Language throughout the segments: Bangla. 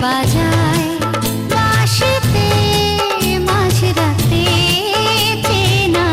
বাজায় বাঁশিতে মাঝরাতে চেনা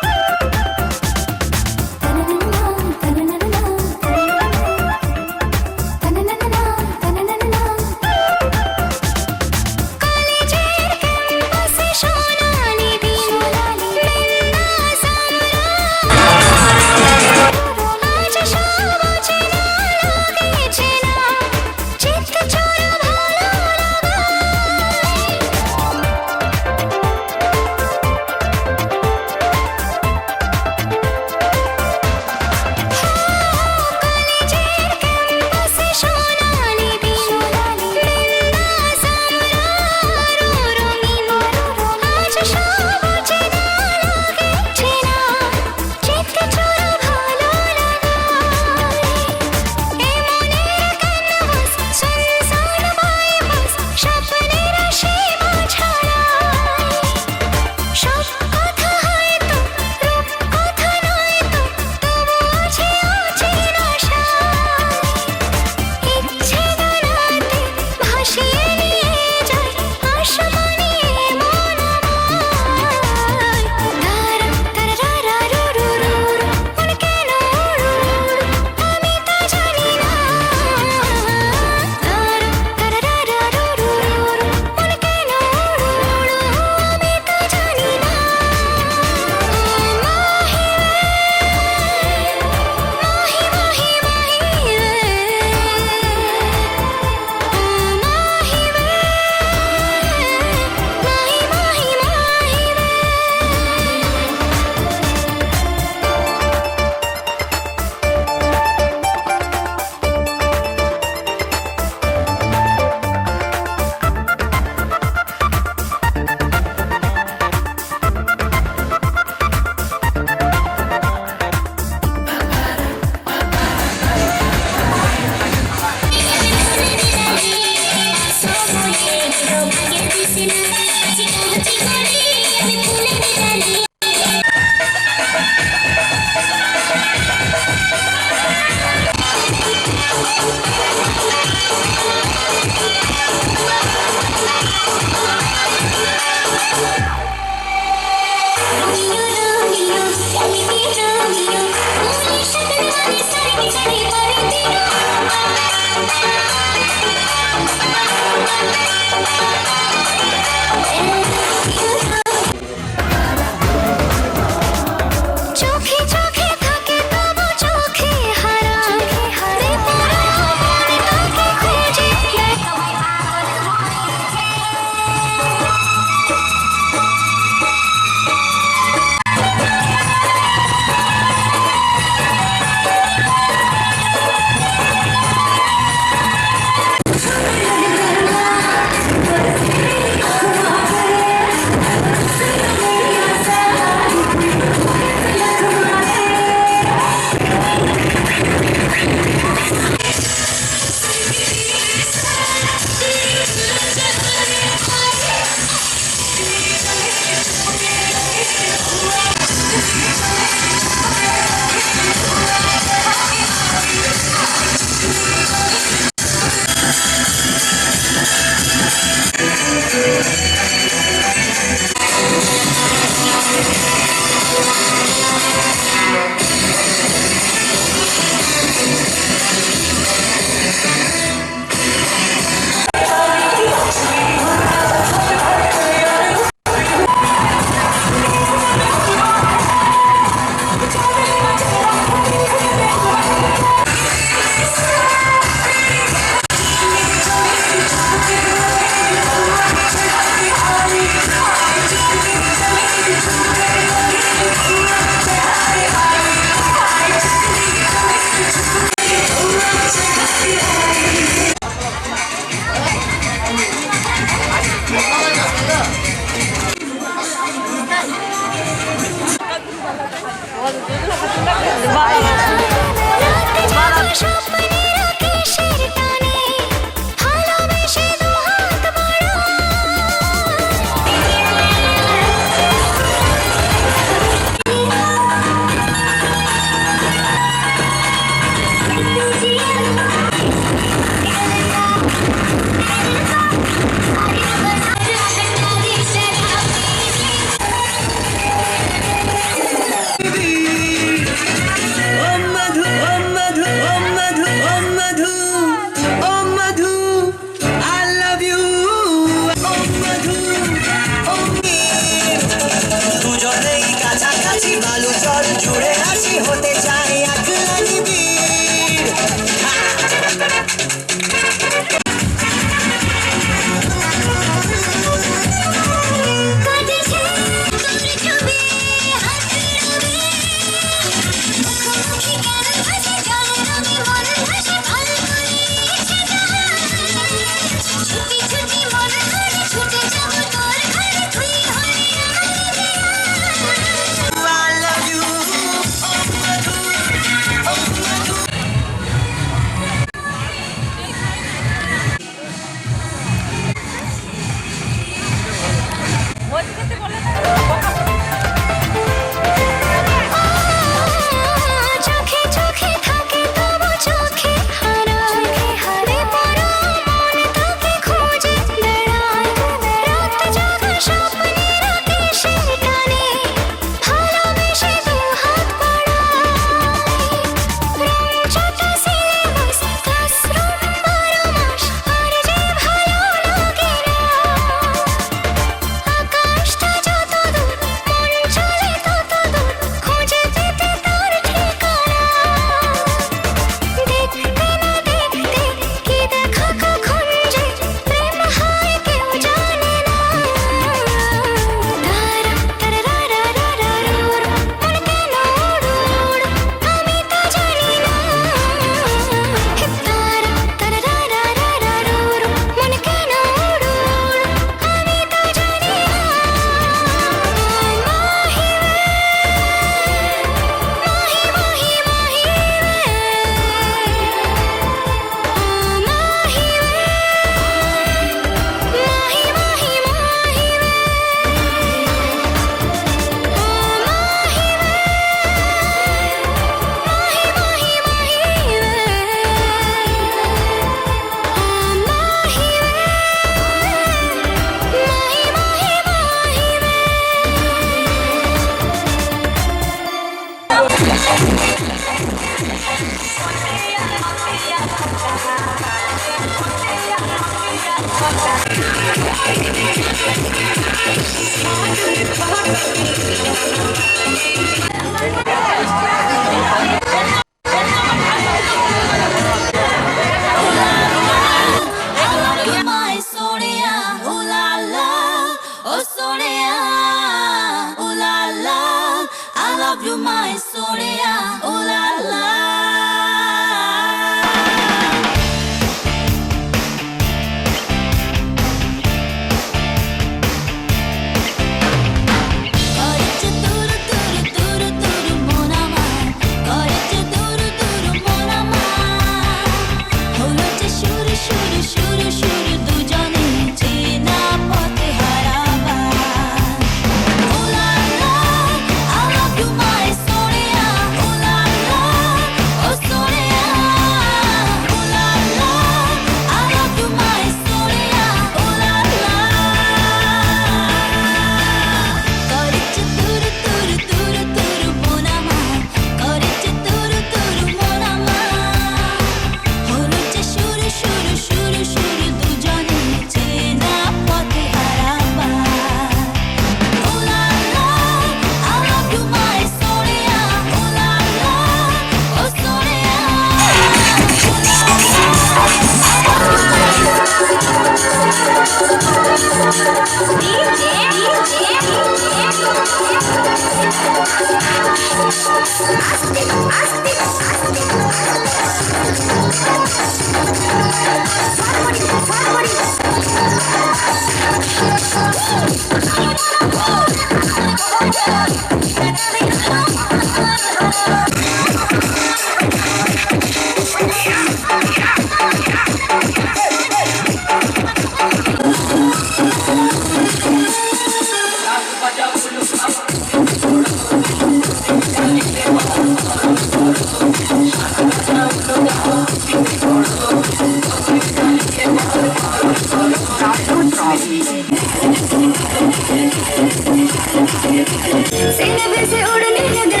सीने से उड़ने लगा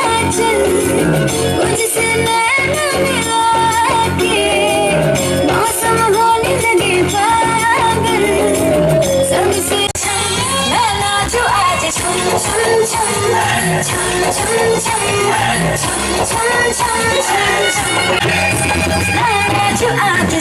आंचल मुझसे नैना मिला के मौसम होने लगे पागल सबसे मैं नाचूं आज छम छम छम छम छम छम छम छम छम छम मैं नाचूं आज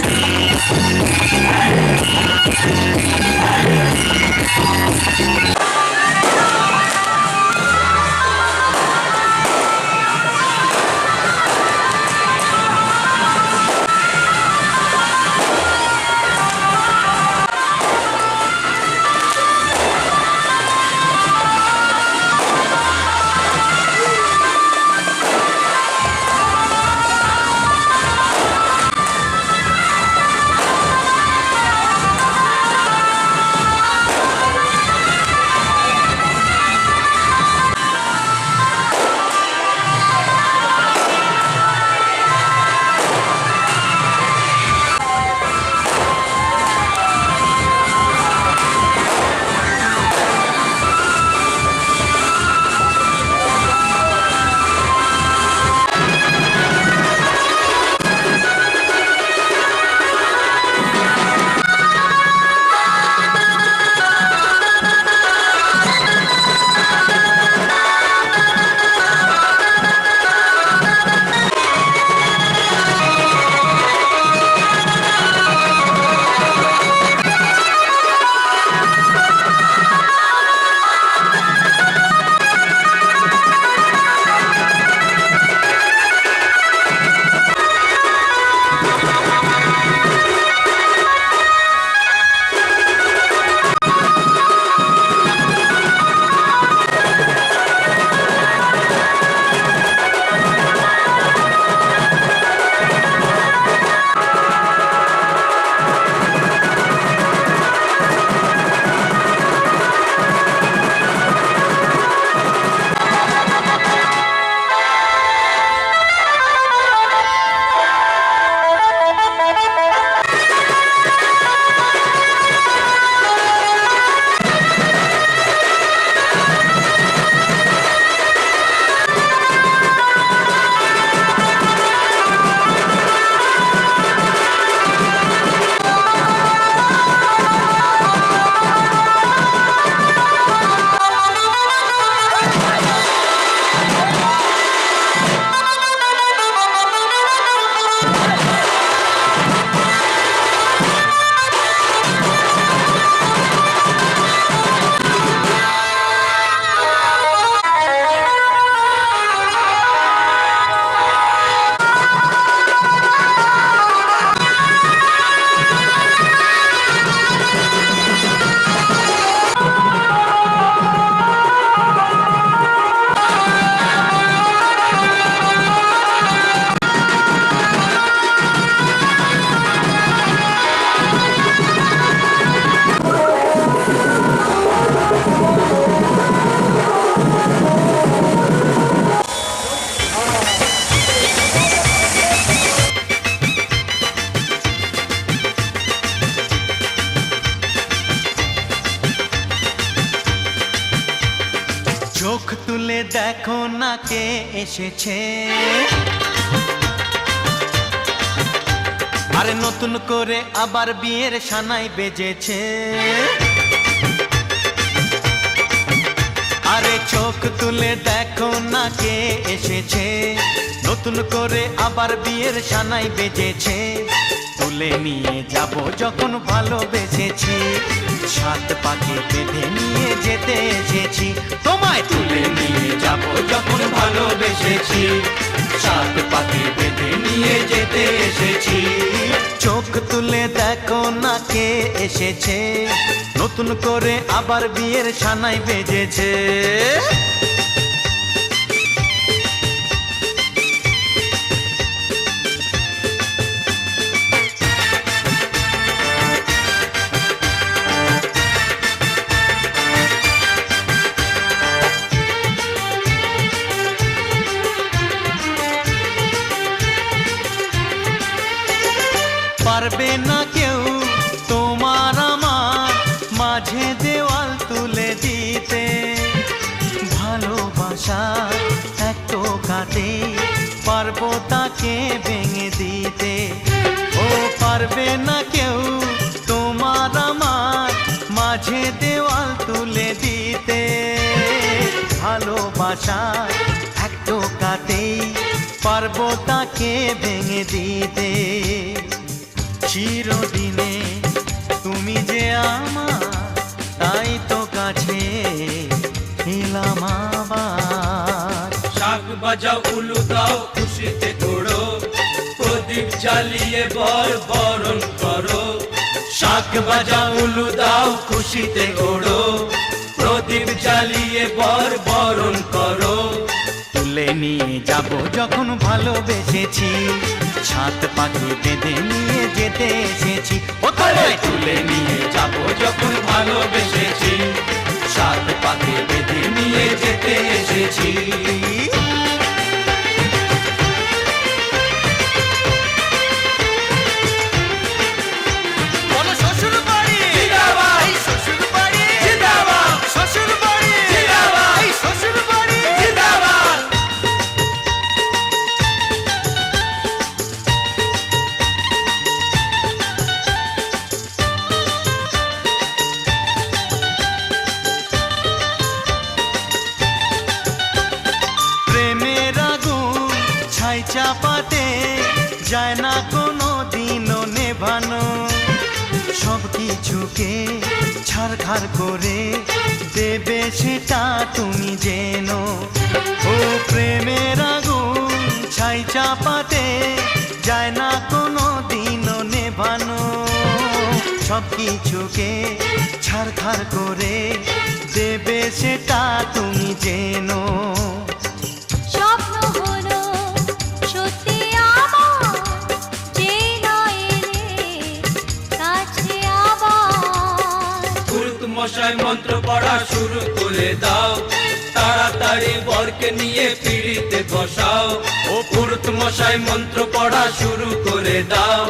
চোখ তুলে দেখো না কে এসেছে, আরে নতুন করে আবার বিয়ের সানাই বেজেছে। আরে চোখ তুলে দেখো না কে এসেছে, নতুন করে আবার বিয়ের সানাই বেজেছে, তুলে নিয়ে যাব যখন ভালোবেসেছি, সাত পাকে বেঁধে নিয়ে যেতে এসেছি। তোমায় তুলে নিয়ে যাব যখন ভালোবেসেছি, সাত পাকে বেঁধে নিয়ে যেতে এসেছি। চোখ তুলে দেখো না কে এসেছে, নতুন করে আবার বিয়ের সানাই বেজেছে। পারবে না কেউ তোমার আমার মাঝে দেওয়াল তুলে দিতে, ভালোবাসা এক টোকাতে পারবো তাকে ভেঙে দিতে। ও পারবে না কেউ তোমার আমার মাঝে দেওয়াল তুলে দিতে, ভালোবাসা এক টোকাতেই পারবো তাকে ভেঙে দিতে। চিরদিনে তুমি যে আমার, তাই তো কাছে এলাম আবার। শাক বাজাও উলু দাও খুশিতে ঘোড়ো, প্রদীপ জ্বালিয়ে বরণ করো। শাক বাজাও উলু দাও খুশিতে ঘোড়ো, প্রদীপ জ্বালিয়ে বরণ করো। তুলে নিয়ে যাব যখন ভালোবেসেছি, সাত পাকে বেঁধে নিয়ে যেতে এসেছি। ও তোমায় তুলে নিয়ে যাব যখন ভালোবেসেছি, সাত পাকে বেঁধে নিয়ে যেতে এসেছি। বলো শ্বশুর বাড়ি জিন্দাবাদ, এই শ্বশুর বাড়ি জিন্দাবাদ, শ্বশুর বাড়ি জিন্দাবাদ, এই শ্বশুর বাড়ি জিন্দাবাদ। প্রেমের আগুন ছাই চাপাতে যায় না কোনো দিনও নেভানো, সব কিছুকে ছারখার করে দেবে সেটা তুমি জেনো। ও প্রেমের আগুন ছাই চাপাতে যায় না কোনো দিনও নেভানো, সব কিছুকে ছারখার করে দেবে সেটা তুমি জেনো। স্বপ্ন হলো সত্যি আমার, যে না এলে কাছে আবার। পুরুত মশাই মন্ত্র পড়া শুরু করে দাও, তাড়াতাড়ি বরকে নিয়ে পিড়িতে বসাও। ও পুরুত মশাই মন্ত্র পড়া শুরু করে দাও,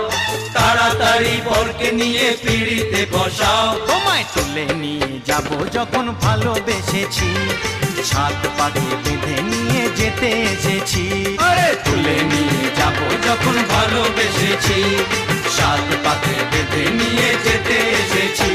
তাড়াতাড়ি বরকে নিয়ে পিড়িতে বসাও। তোমায় তুলে নিয়ে যাব যখন ভালোবেসেছি, সাত পাকে বেঁধে নিয়ে যেতে এসেছি। আরে তুলে নিয়ে যাব যখন ভালোবেসেছি, সাত পাকে বেঁধে নিয়ে যেতে এসেছি।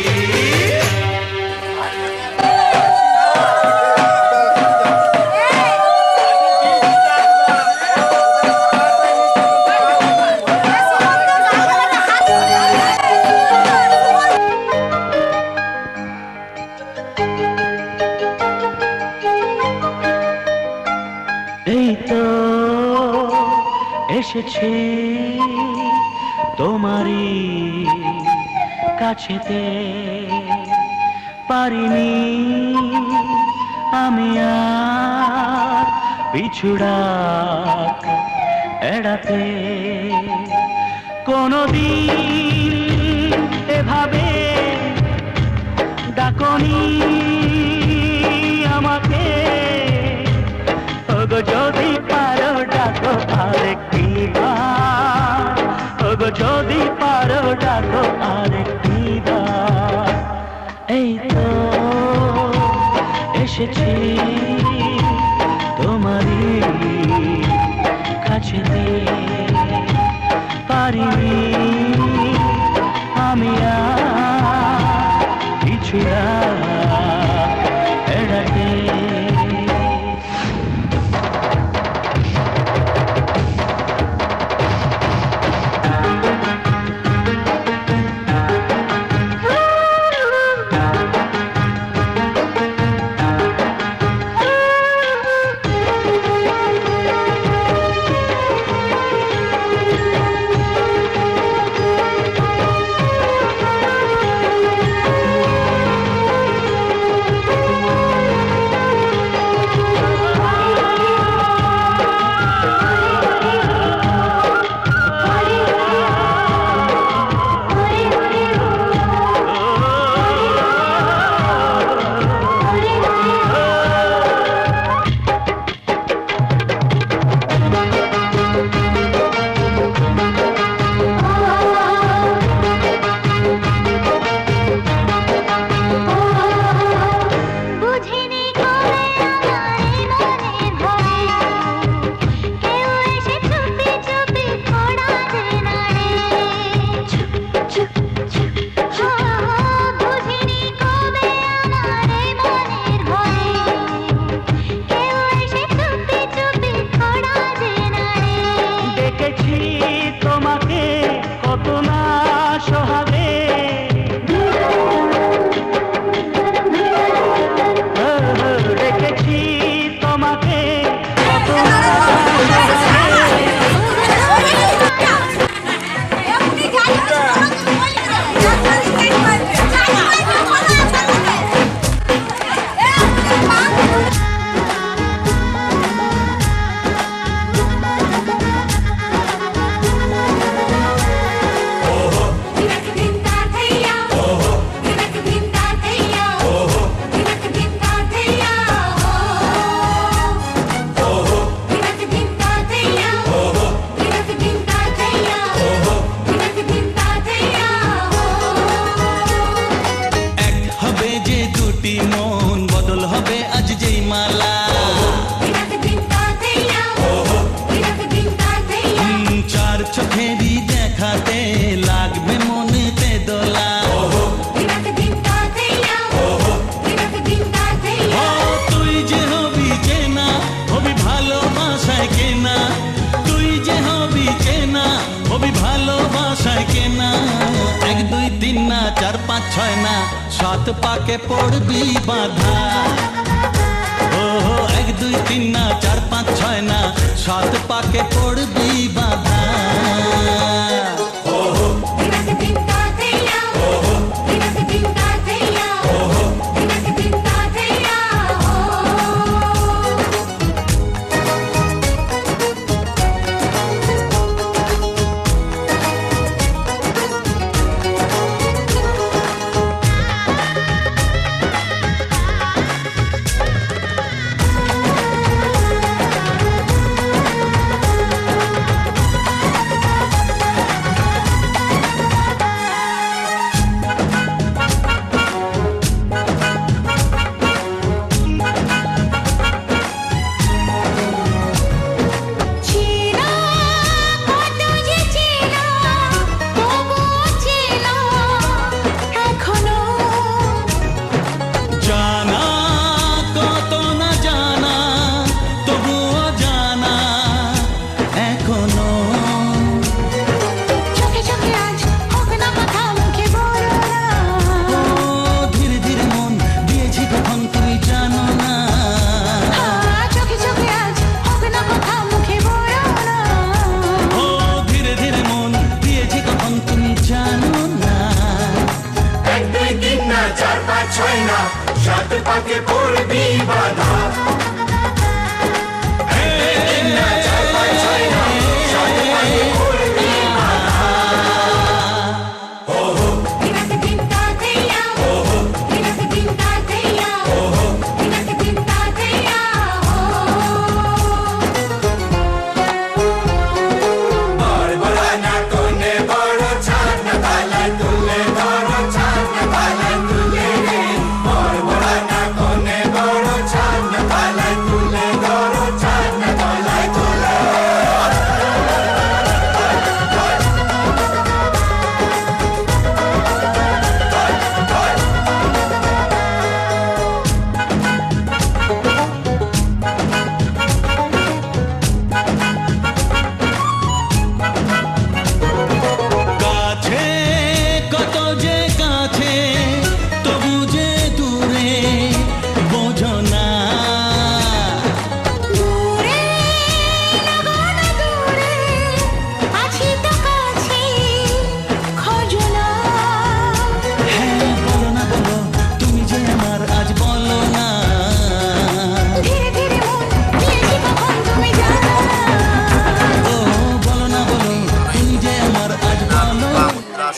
এই তো এসেছি তোমারই কাছেতে, পারিনি আমি আর পিছুড়াক এড়াতে। কোনদিন এভাবে ডাকনি আমাকে, ওগো যদি পারো ডাকো আরেকটি বার, ওগো যদি পারো ডাকো আরেকটি বার। এই তো এসেছি তোমারই কাছেতে, পারিনি আমি আর পিছুড়া এড়াতে। সাত পাকে পড়বি বাধা। ও 1 2 3 না 4 5 6 না, সাত পাকে পড়বি বাধা। সাত পাকে পড়বি বাধা।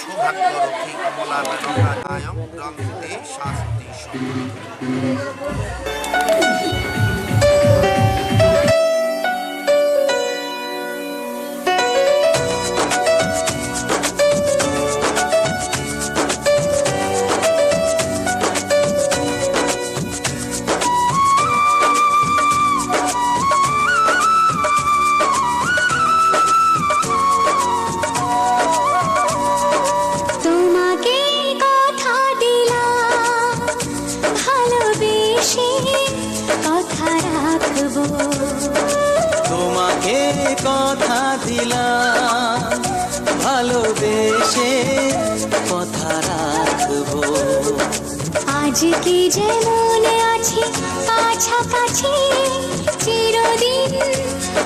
সৌভাগ্যরক্ষী কমলা মেনকা নায়ক গ্রন্থে শাস্তি তোমাকে কথা দিলাম ভালোবেসে কথা রাখবো। আজ কি যেমন আছি কাছাকাছি চিরদিন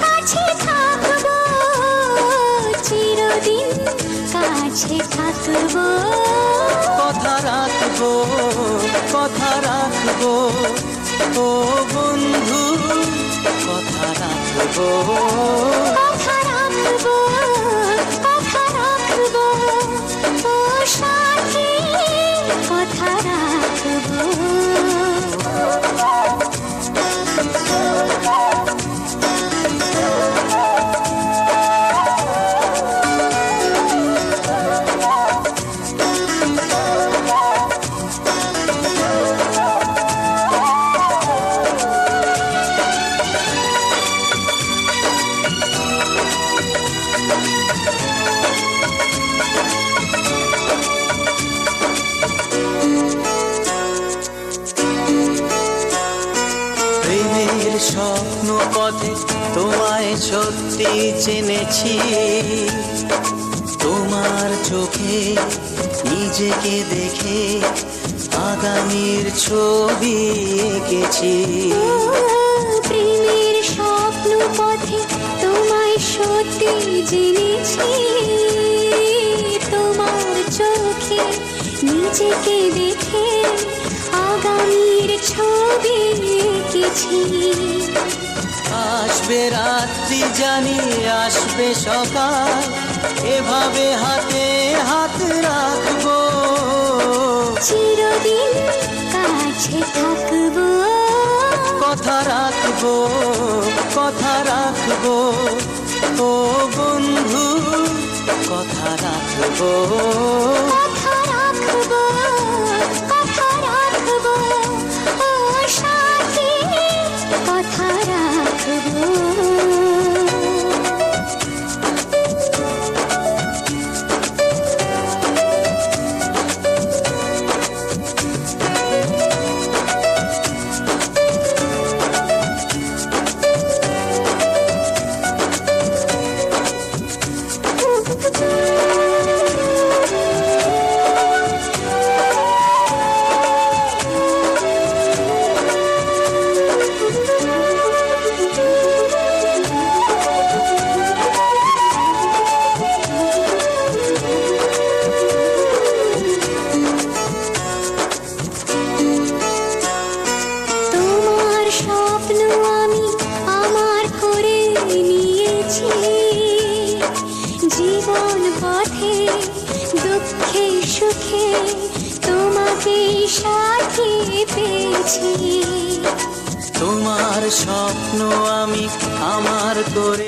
কাছে থাকবো, চিরদিন কাছে থাকবো। কথা রাখবো, কথা রাখবো ও বন্ধু, কথা রাখবো, কথা রাখবো, কথা রাখবো ও সাথী, কথা রাখবো। স্বপ্ন পথে তোমায় সত্যি চিনেছি, তোমার চোখে নিজেকে দেখে আগামীর ছবি এঁকেছি। প্রেমের স্বপ্ন পথে তোমায় সত্যি জেনেছি। তোমার চোখে নিজেকে দেখে আগামীর ছবি এঁকেছি। আসবে রাত্রি জানি আসবে সকাল, এভাবে হাতে হাত রাখবো, চিরদিন কাছে থাকবো। কথা রাখবো, কথা রাখবো, ও বন্ধু কথা রাখবো। কথা রাখবো, কথা রাখবো, ও সাথী কথা রাখবো। তোমার স্বপ্ন আমি আমার করে নিয়েছি। জীবন পথে দুঃখে সুখে তোমাকে সাথী পেয়েছি। তোমার স্বপ্ন আমি আমার করে।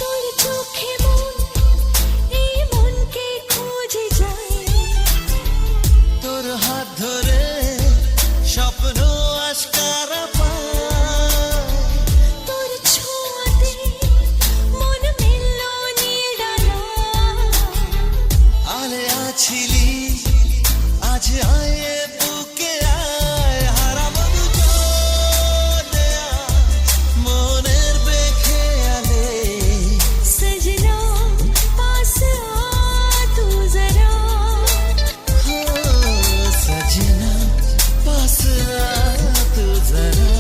তোর চোখে মন এই মনকে খুঁজে যায়। তোর হাত ধরে স্বপ্ন আশকারা পায়, তোর ছোঁয়াতে মন মিলল নিরালা। আলে আছিলি আজ আয়ে বুকে আয়, হারাবো দুজনে আজ মনের বেখেয়ালে। सजना पास आ तू जरा। हो सजना पास आ तू जरा।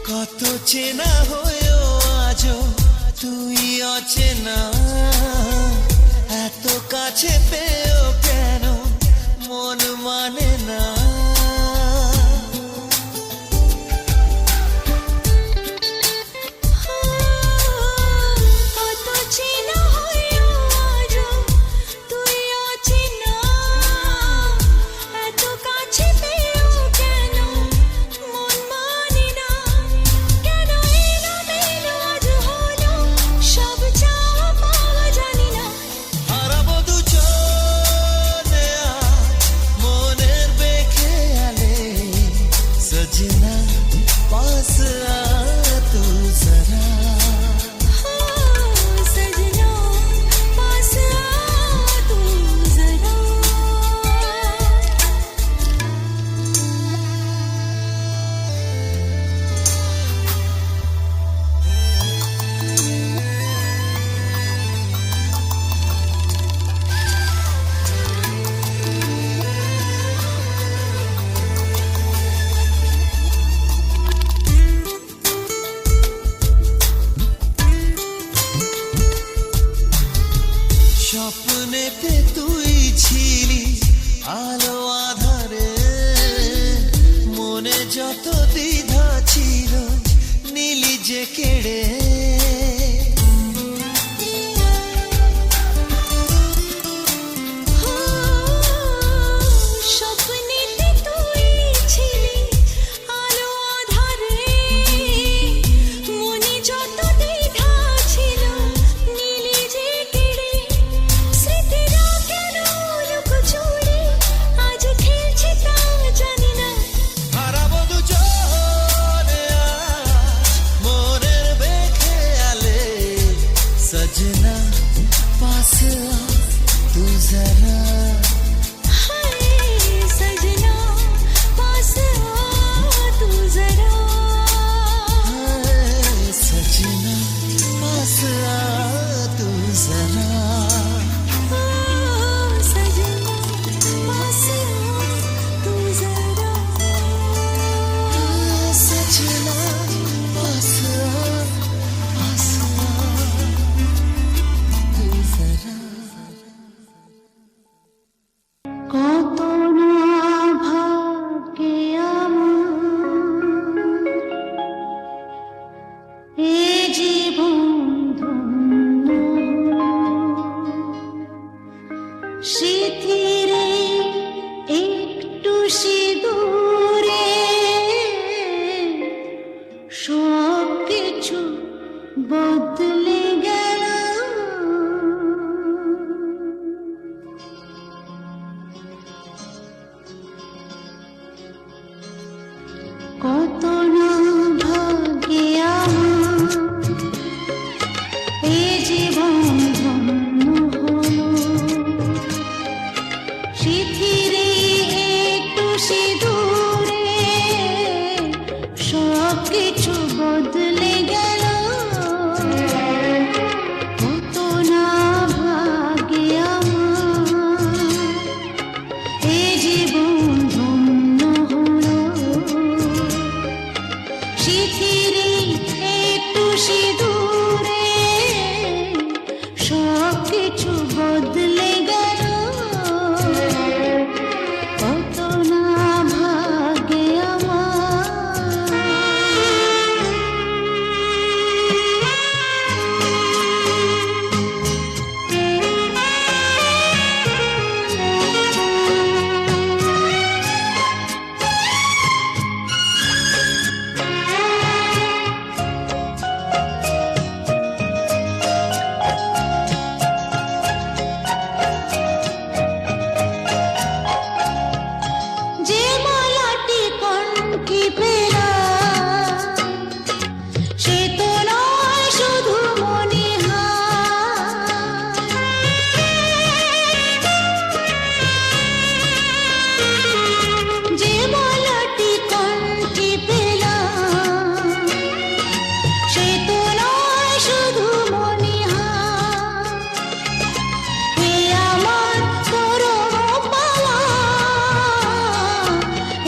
কত চেনা হয়েও আজও তুই অচেনা, এত কাছে পেয়েও কেন মন মানে না। কত চেনা হয়েও আজও তুই অচেনা, এত কাছে পেয়েও কেন মন মানে না। কেন এলোমেলো আজ হলো সব চাওয়া পাওয়া জানি না। হারাবো দুজন স্বপ্নেতে তুই ছিলি আলো আধারে, মনে যত দ্বিধা ছিল নীলি যে কেড়ে। স্বপ্নেতে তুই ছিলি আলো আধারে, মনে যত দ্বিধা ছিল নীলি যে কেড়ে। স্মৃতিরা কেন লুকোচুরি আজ খেলছে তা জানি না। হারাবো দুজনে আজ মনের বেখেয়ালে, সजना पास आ तू जरा। हाय सजना पास आ तू जरा। हाय सजना पास आ तू जरा। ओ सजना पास आ तू जरा। सजना पास आ तू जरा। কত না ভাগ্যে আমার এ জীবন ধন্য, স্মৃতিরে একটু সিঁদুরে সব কিছু বদলে গেল। কত না ভাগ্যে আমার এ জীবন ধন্য হলো, স্মৃতিরে একটু সিঁদুরে সব কিছু বদলে গেল। কত না ভাগ্যে আমার এ জীবন ধন্য হলো, স্মৃতিরে একটু সিঁদুরে সব কিছু বদলে গেল। কত না ভাগ্যে যে মালাটি কণ্ঠে পেলাম সে তো নয় শুধু মনে হয়। যে মালাটি কণ্ঠে পেলাম সে তো নয় শুধু মনে হয়। এ আমার পরম পাওয়া,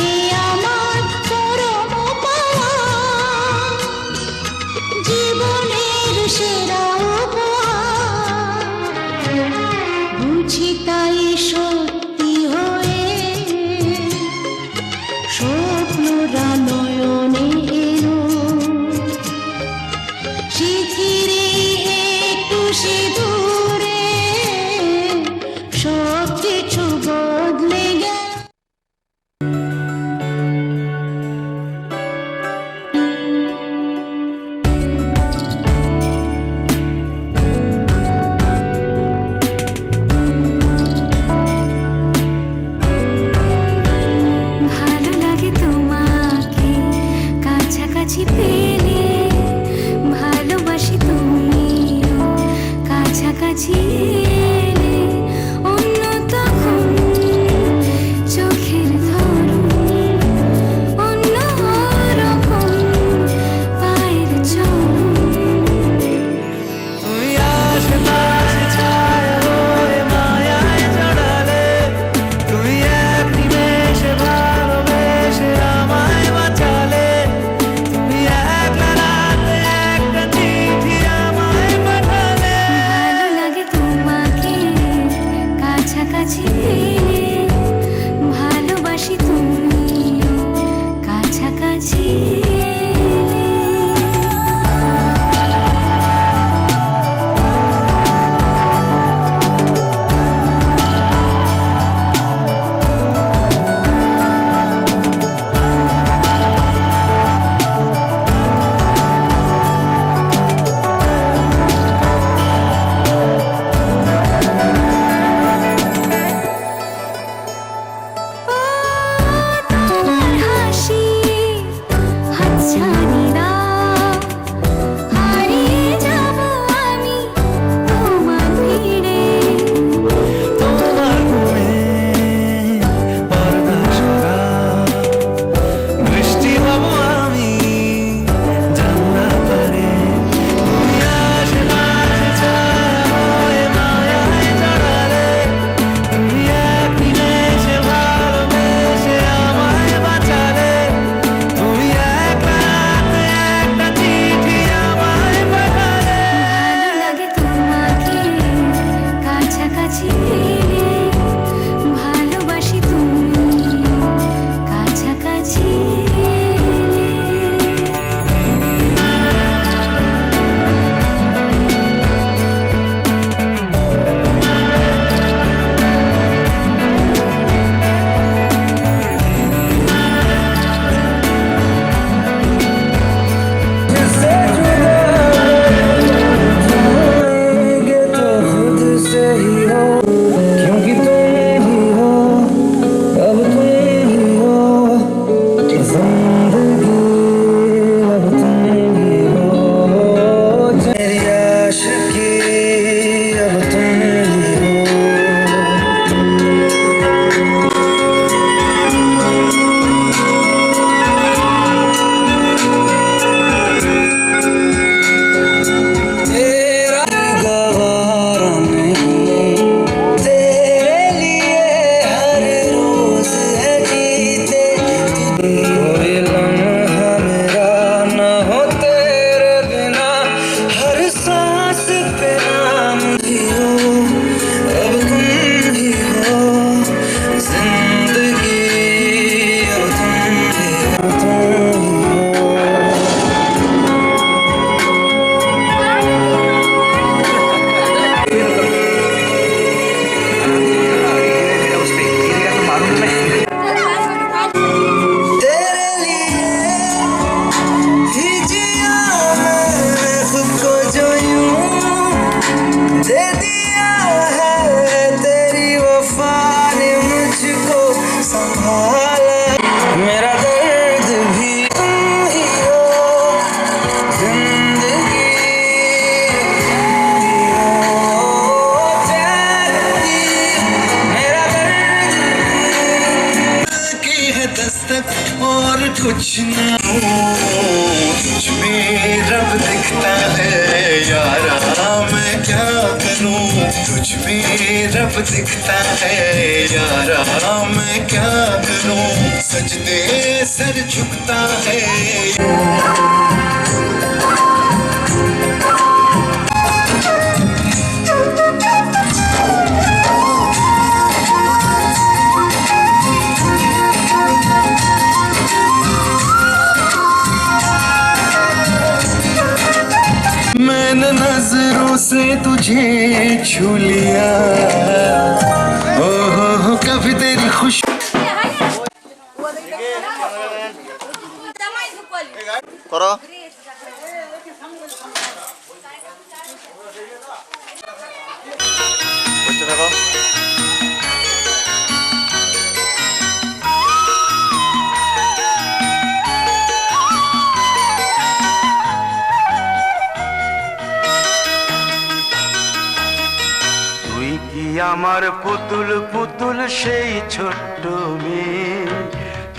এ আমার পরম পাওয়া, জীবনের সেরা উপহার। বুঝি তাই সত্যি হয়ে স্বপ্নরা নয়নে এলো, স্মৃতিরে একটু সিঁদুরে সব কিছু বদলে গেল। कुछ ना हो तुझ में रब दिखता है यारा, मैं क्या करूं तुझ में रब दिखता है यारा, मैं क्या करूं सजदे सर झुकता है। मैंने नजरों से तुझे छू लिया, हो कभी तेरी खुश করো বসে থাকো। আমার পুতুল পুতুল সেই ছোট্ট মেয়ে,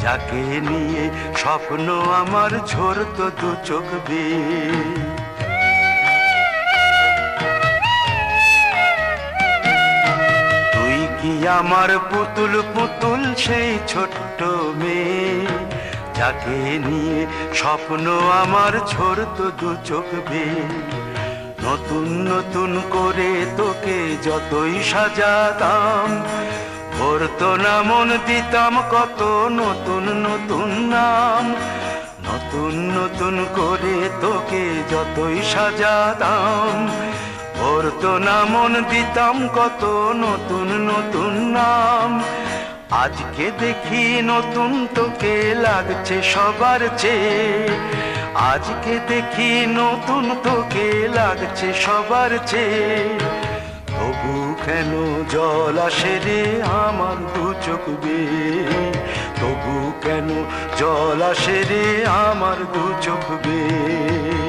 যাকে নিয়ে স্বপ্ন আমার ঝরতো দু চোখ বেয়ে। তুই কি আমার পুতুল পুতুল সেই ছোট্ট মেয়ে, যাকে নিয়ে স্বপ্ন আমার ঝরতো দু চোখ বেয়ে। নতুন নতুন করে তোকে যতই সাজাতাম, ভরতো না মন দিতাম কত নতুন নতুন নাম। নতুন নতুন করে তোকে যতই সাজাতাম, ভরতো না মন দিতাম কত নতুন নতুন নাম। আজকে দেখি নতুন তোকে লাগছে সবার চেয়ে, আজকে দেখি নতুন তোকে লাগছে সবার চেয়ে। তবু কেন জল আসে রে আমার দু চোখ বেয়ে, তবু কেন জল আসে রে আমার দু চোখ বেয়ে।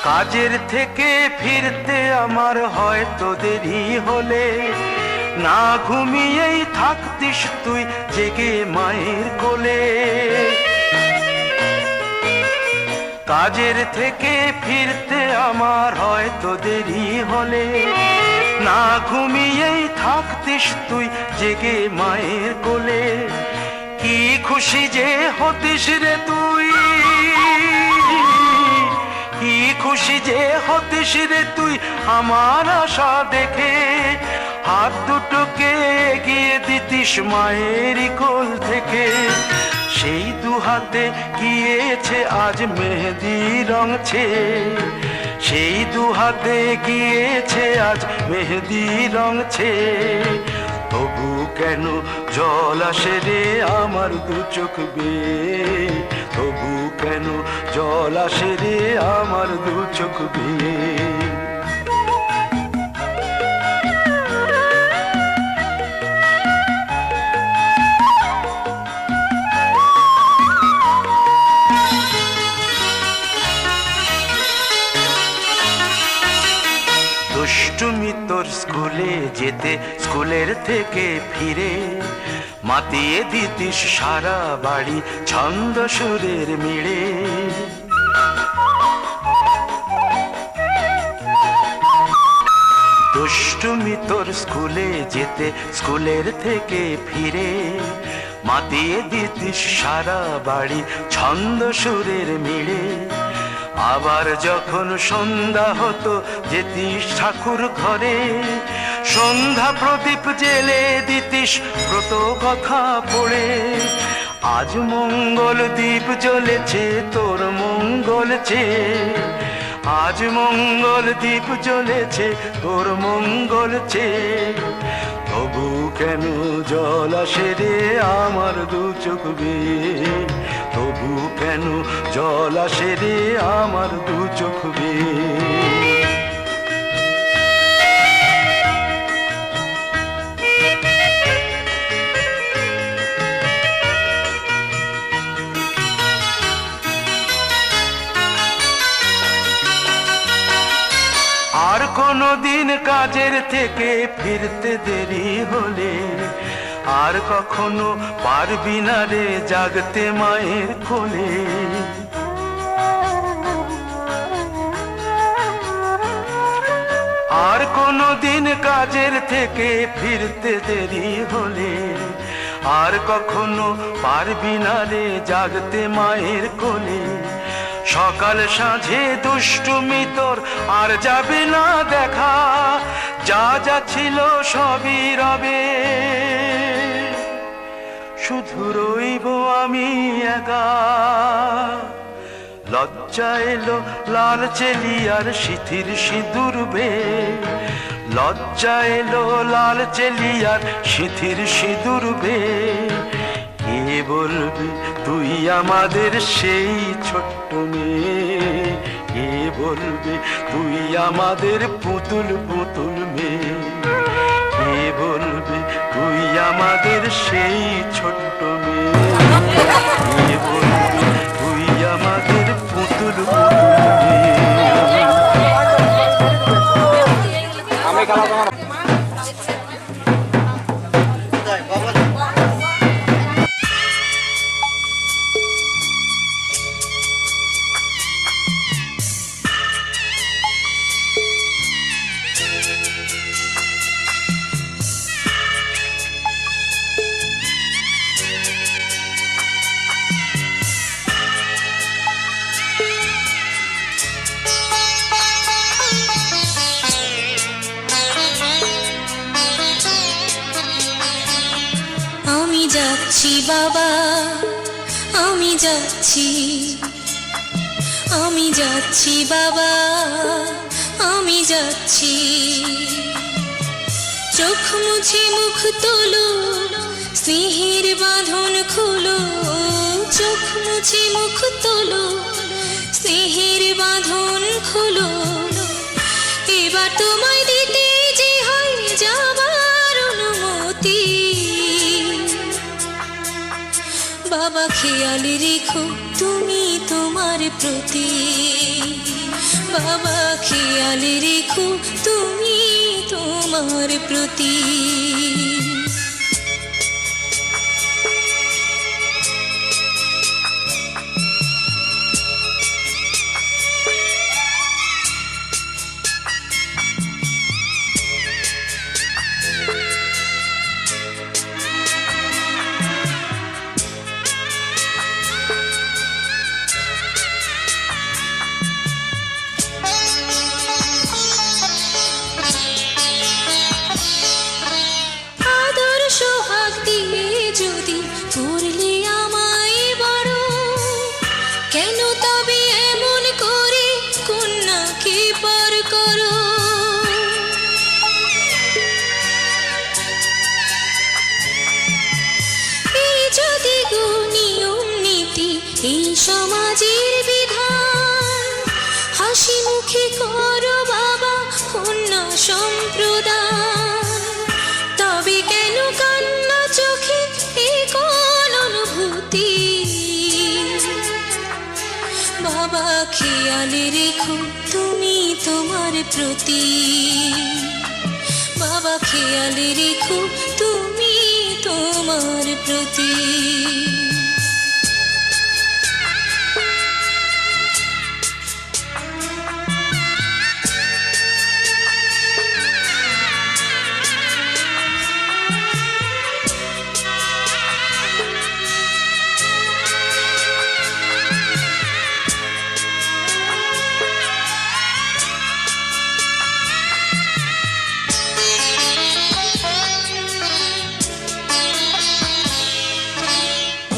কাজের থেকে ফিরতে আমার হয়তো দেরি হলে, না ঘুমিয়েই থাকতিস তুই জেগে মায়ের কোলে। কাজের থেকে ফিরতে আমার হয়তো দেরি হলে, না ঘুমিয়েই থাকতিস তুই জেগে মায়ের কোলে। কি খুশি যে হতিস রে তুই, কি খুশি যে হতিস রে তুই আমার আশা দেখে। হাত দুটোকে এগিয়ে দিতিস মায়ের কোল থেকে, সেই দু হাতে গিয়েছে আজ মেহেদি রং ছেয়ে। সেই দু হাতে গিয়েছে আজ মেহেদি রং ছেয়ে। তবু কেন জল আসে রে আমার দু চোখ বেয়ে, তবু কেন জল আসে রে আমার দু চোখ বেয়ে। দুষ্টুমি তোর স্কুলে যেতে, স্কুলের থেকে ফিরে মাতিয়ে দিতিস সারা বাড়ি ছন্দ সুরের মিড়ে। দুষ্টুমি তোর স্কুলে যেতে, স্কুলের থেকে ফিরে মাতিয়ে দিতিস সারা বাড়ি ছন্দ সুরের মিড়ে। আবার যখন সন্ধ্যা হতো যেতিস ঠাকুর ঘরে, সন্ধ্যা প্রদীপ জেলে দিতিস ব্রত কথা পড়ে। আজ মঙ্গল দ্বীপ জ্বলেছে তোর মঙ্গল চেয়ে, আজ মঙ্গল দ্বীপ জ্বলেছে তোর মঙ্গল চেয়ে। তবু কেন জল আসে রে আমার দু চোখ বেয়ে, তবু কেন জল আসে রে আমার দু চোখ বেয়ে। আর কোনো দিন কাজের থেকে ফিরতে দেরি হলে, আর কখনো পারবি না রে জাগতে মায়ের কোলে। আর কোনো দিন কাজের থেকে ফিরতে দেরি হলে, আর কখনো পারবি না রে জাগতে মায়ের কোলে। সকাল সাঁঝে দুষ্টুমি তোর আর যাবে না দেখা, যা যা ছিল সবই রবে, শুধু রইব আমি একা। লজ্জা এলো লাল চেলিয়ার সিথির সিঁদুর বে, লজ্জা এলো লাল চেলিয়ার সিথির সিঁদুর বে। কে বলবে তুই আমাদের সেই ছোট্ট মেয়ে, কে বলবে তুই আমাদের পুতুল পুতুল মেয়ে, কে বলবে তুই আমাদের সেই ছোট্ট মেয়ে, কে বলবে তুই আমাদের পুতুল পুতুল মেয়ে। আমি যাচ্ছি বাবা, আমি যাচ্ছি, আমি যাচ্ছি বাবা, আমি যাচ্ছি। চোখ মুছে মুখ তোলো, স্নেহের বাঁধন খুলো, চোখ মুছে মুখ তোলো, স্নেহের বাঁধন খুলো। এবার তোমায় দিতে যে হয় যাবার অনুমতি, বাবা খেয়াল রেখো তুমি তোমার প্রতি, বাবা খেয়াল রেখো তুমি তোমার প্রতি। এই সমাজের বিধান, হাসি মুখে করো বাবা কন্যা সম্প্রদান। তবে কেন কান্না চোখে এই কোন অনুভূতি, বাবা খেয়াল রেখো তুমি তোমার প্রতি। বাবা খেয়াল রেখো তুমি তোমার প্রতি।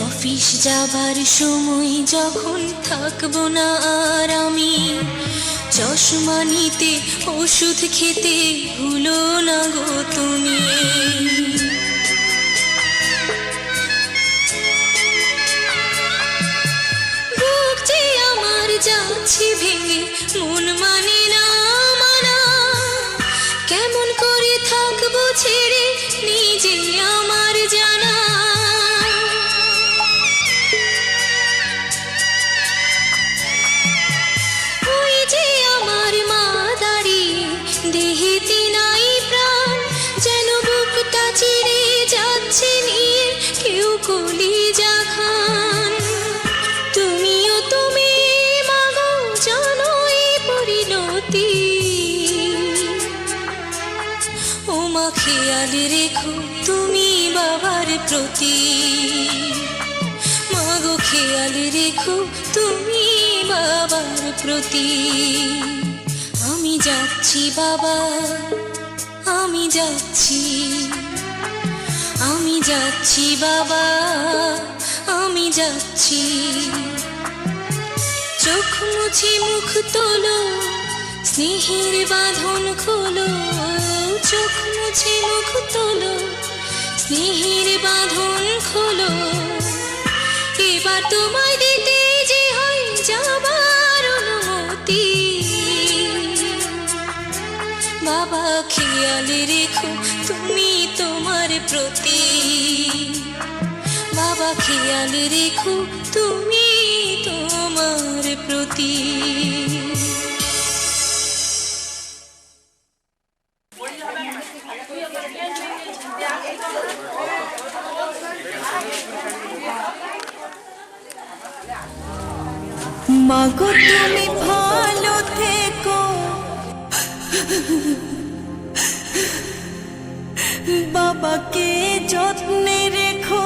অফিস যাবার সময় যখন থাকবো না আর আমি, চশমা নিতে ওষুধ খেতে ভুলো না গো তুমি। বুক যে আমার যাচ্ছে ভেঙে, মন মানে না মানা, কেমন করে থাকবো ছেড়ে নিজে আমার জানা। ওই যে আমার মা দাঁড়িয়ে, দেহেতে নাই প্রাণ, যেন বুকটা চিরে যাচ্ছে নিয়ে কেউ কলিজা খান। তুমিও তুমি মাগো জানো এই পরিণতি। ও মা খেয়াল রেখো তুমি বাবার প্রতি। মাগো খেয়াল রেখো তুমি বাবার প্রতি। আমি যাচ্ছি বাবা, আমি যাচ্ছি, আমি যাচ্ছি বাবা, আমি যাচ্ছি। চোখ মুছে মুখ তোলো, স্নেহের বাঁধন খোলো। চোখ মুছে মুখ তোলো, স্নেহের বাঁধন খোলো। এবার তোমায় দিতে যে হয় যাবার অনুমতি। বাবা খেয়াল রেখো তুমি তোমার প্রতি। বাবা খেয়াল রেখো তুমি তোমার প্রতি। মাগো তুমি ভালো থেকো, বাবাকে যত্নে রেখো।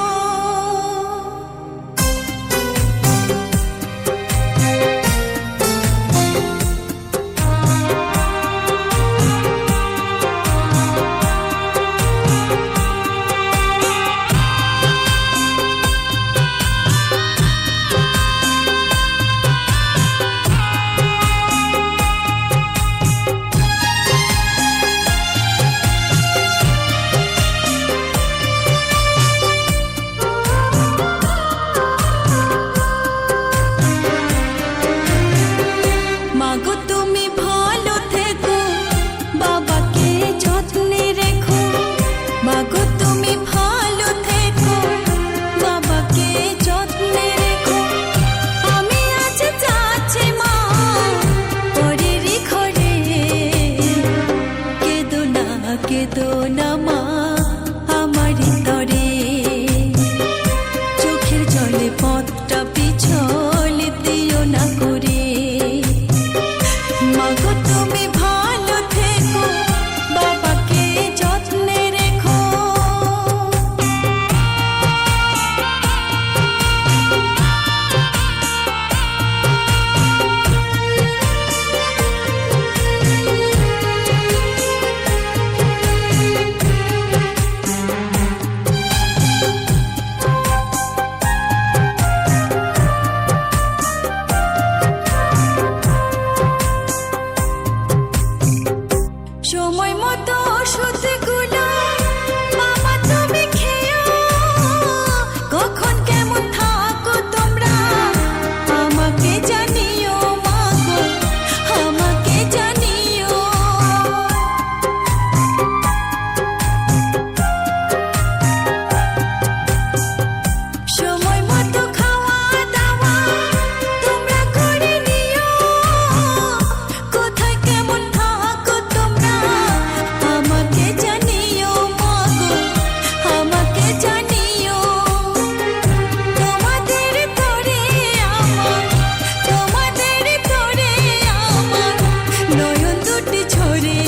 দুটি ঝরে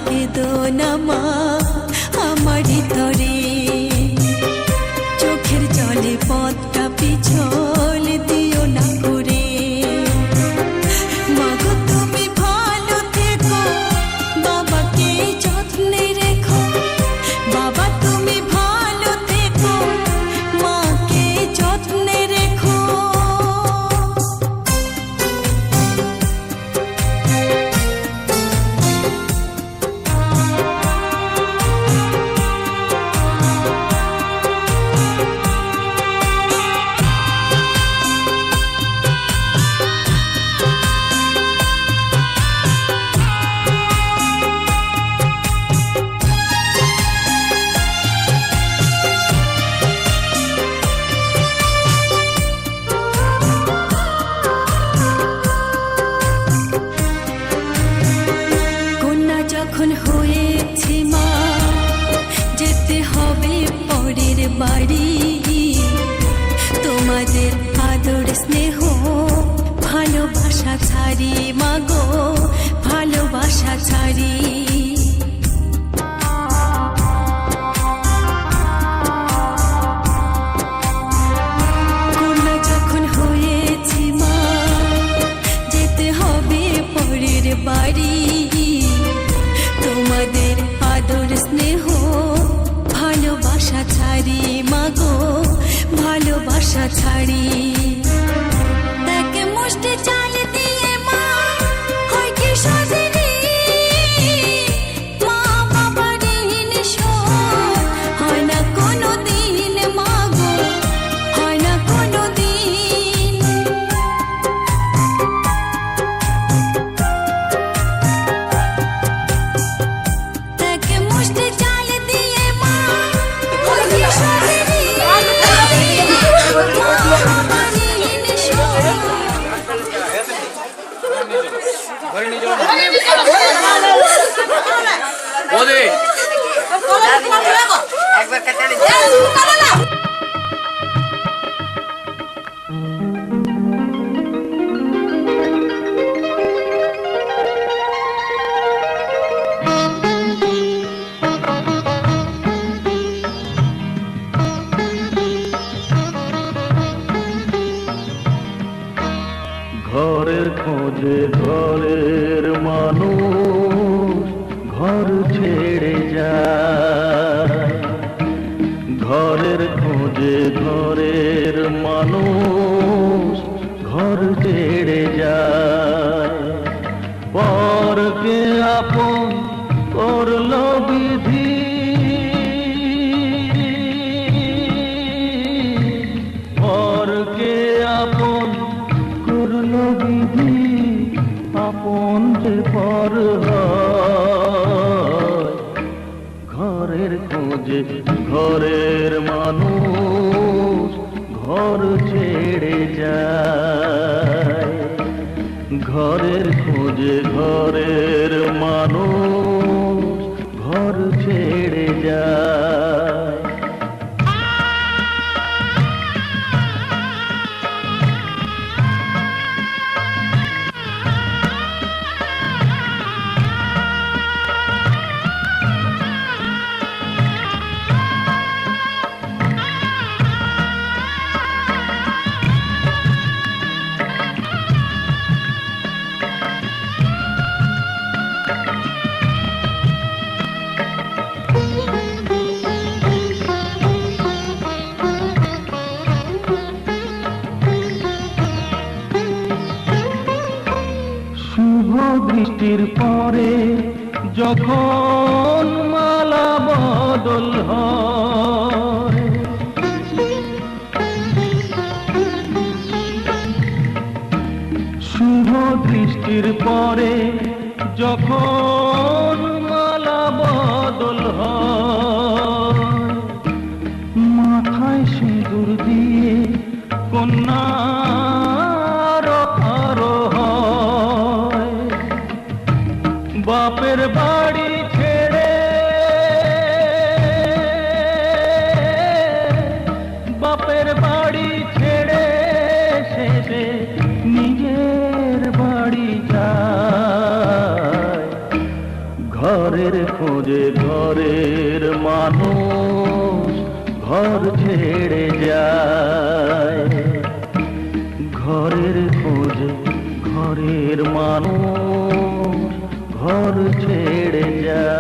কেঁদো না মা আমারই তরে চোখের জলে পথটা পিছল দিও না করে মাগো তুমি ভালো থেকো বাবাকে যত্নে রেখো বাবা তুমি ভালো থেকো মাকে যত্নে রেখো কন্যা যখন হয়েছে মা যেতে হবে পরের বাড়ি তোমাদের আদর স্নেহ ভালোবাসা ছাড়ি মাগো ভালোবাসা ছাড়ি কন্যা যখন হয়েছে মা যেতে হবে পরের বাড়ি তোমাদের আদর স্নেহ ভালোবাসা ছাড়ি মাগো ভালোবাসা ছাড়ি তাকে মুষ্টি চাল দিয়ে মা হয় কি সজনি মা বাবার ঋণ শোধ হয় না কোনো দিন মাগো হয় না কোনো দিন তাকে মুষ্টি চাল দিয়ে মা হয় কি সজনি মা বাবার ঋণ শোধ ঘরের খোঁজে ঘরের মানুষ ঘর ছেড়ে যায় ঘরের খোঁজে ঘরের মানুষ ঘর ছেড়ে যায় পরকে আপন করলো বিধি পরকে আপন করলো বিধি আপন যে পর হয় ঘরের খোঁজে ঘরের মানুষ ঘর ছেড়ে যায় ঘরের খোঁজে ঘরের মানুষ ঘর ছেড়ে যায় শুভ দৃষ্টির পরে যখন মালা বদল হয় শুভ দৃষ্টির পরে যখন মালা বদল হয় মাথায় সিঁদুর দিয়ে কন্যার আরো হয় বাপের বাড়ি ছেড়ে বাপের বাড়ি ছেড়ে শেষে নিজের বাড়ি যায় খোঁজে ঘরের মানুষ ঘর ছেড়ে যায়, ঘরের খোঁজে ঘরের মানুষ ঘর ছেড়ে যায়।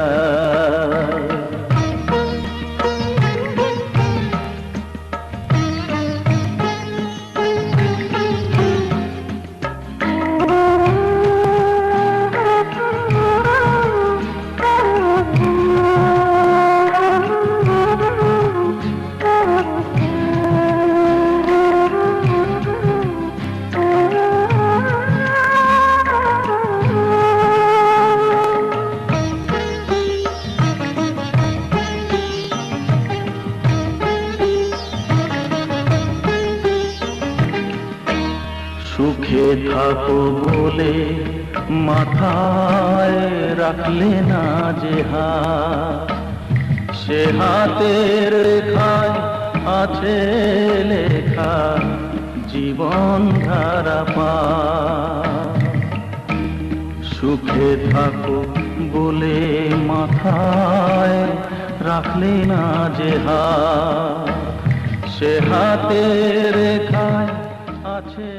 সুখে থাকো বলে মাথায় রাখলে না যে হাত, সে হাতের রেখায় আছে লেখা জীবন ধারা পা। সুখে থাকো বলে মাথায় রাখলে না যে হাত, সে হাতের রেখায় আছে